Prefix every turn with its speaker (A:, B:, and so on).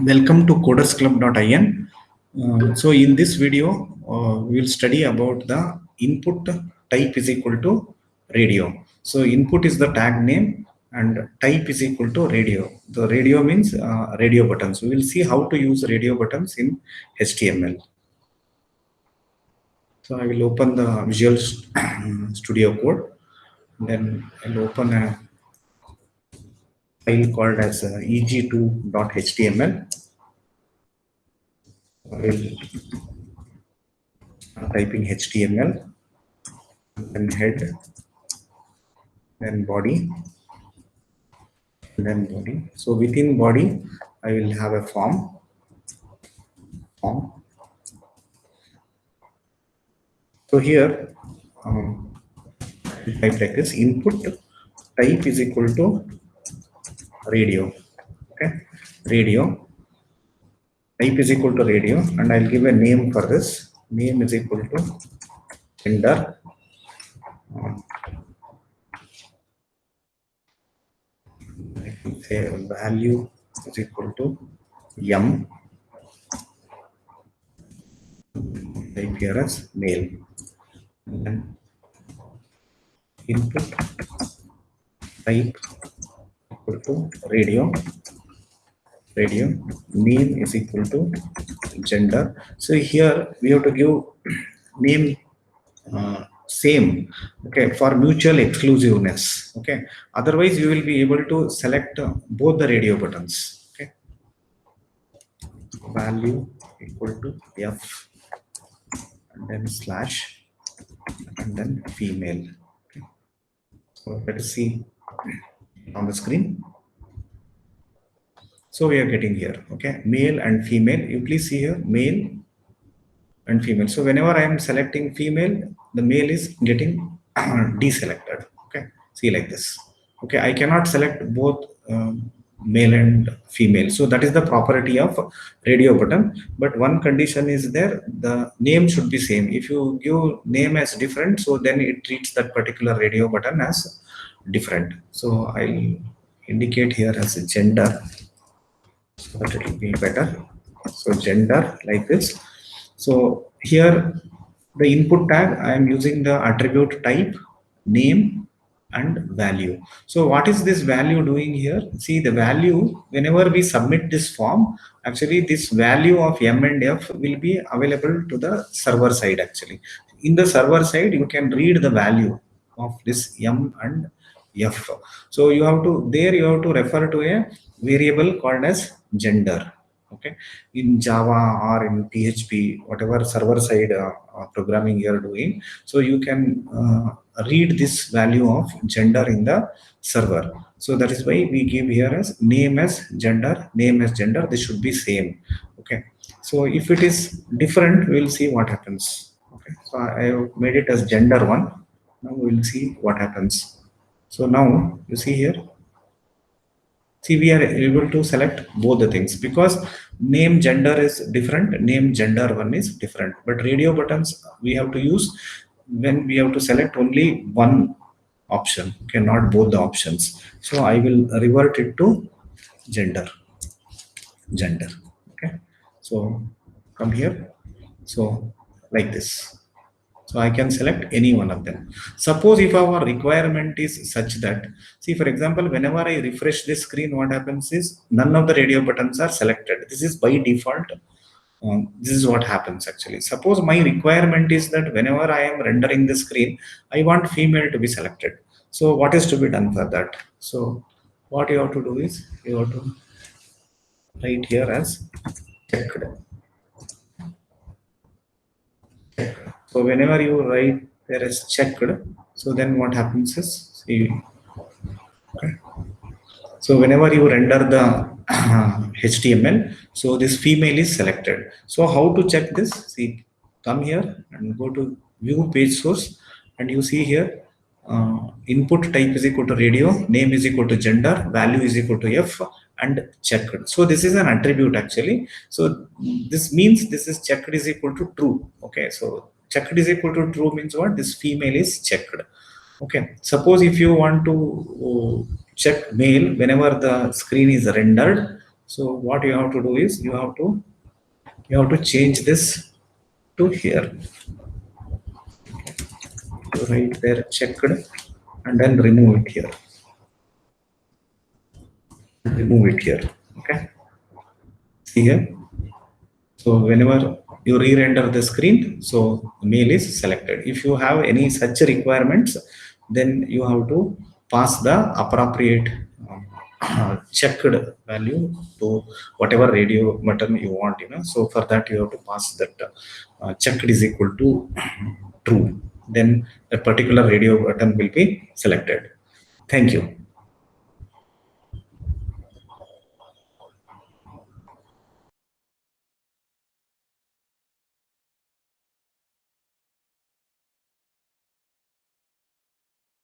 A: Welcome to codersclub.in. So in this video, we will study about the input type is equal to radio. So input is the tag name and type is equal to radio. The radio means radio buttons. We will see how to use radio buttons in HTML. So I will open the Visual Studio Code. Then I'll open a file called as eg2.html. I will typing HTML, then head, then body, then body. So within body, I will have a form. So here, type like this: input type is equal to radio. Okay, radio type is equal to radio, and I'll give a name for this. Name is equal to gender. I can say value is equal to m. Type here as male. And then input type equal to radio. Radio name is equal to gender. So here we have to give name same, okay, for mutual exclusiveness. Okay, otherwise you will be able to select both the radio buttons. Okay, value equal to f and then slash and then female. Okay. So let us see on the screen. So we are getting here, okay, male and female. You please see here male and female. So whenever I am selecting female, the male is getting deselected. Okay, see like this. Okay, I cannot select both male and female. So that is the property of radio button. But one condition is there: the name should be same. If you give name as different, so then it treats that particular radio button as different. So I'll indicate here as a gender, so that it will be better. So gender like this. So here the input tag, I am using the attribute type, name and value. So what is this value doing here? See, the value, whenever we submit this form, actually this value of m and f will be available to the server side. Actually in the server side you can read the value of this m and f. So you have to refer to a variable called as gender. Okay, in Java or in PHP, whatever server side programming you are doing, so you can read this value of gender in the server. So that is why we give here as name as gender, name as gender. This should be same. Okay, so if it is different, we will see what happens. Okay, so I have made it as gender one. Now we will see what happens. So now you see here. See, we are able to select both the things because name gender is different, name gender one is different. But radio buttons we have to use when we have to select only one option, okay, not both the options. So I will revert it to gender. Okay, so come here. So like this. So I can select any one of them. Suppose if our requirement is such that, see, for example, whenever I refresh this screen, what happens is none of the radio buttons are selected. This is by default. This is what happens actually. Suppose my requirement is that whenever I am rendering the screen, I want female to be selected. So what is to be done for that? So what you have to do is you have to write here as checked. So whenever you write there is checked, so then what happens is, see, okay. So whenever you render the HTML, so this female is selected. So how to check this? See, come here and go to view page source, and you see here input type is equal to radio, name is equal to gender, value is equal to f, and checked. So this is an attribute actually. So this means this is checked is equal to true. Okay, so checked is equal to true means what? This female is checked. Okay, suppose if you want to check male whenever the screen is rendered, So what you have to do is you have to change this to here. You write there checked and then remove it here. Remove it here. Okay. See here. So whenever you re-render the screen, so mail is selected. If you have any such requirements, then you have to pass the appropriate checked value to whatever radio button you want. So for that you have to pass that checked is equal to true. Then a particular radio button will be selected. Thank you.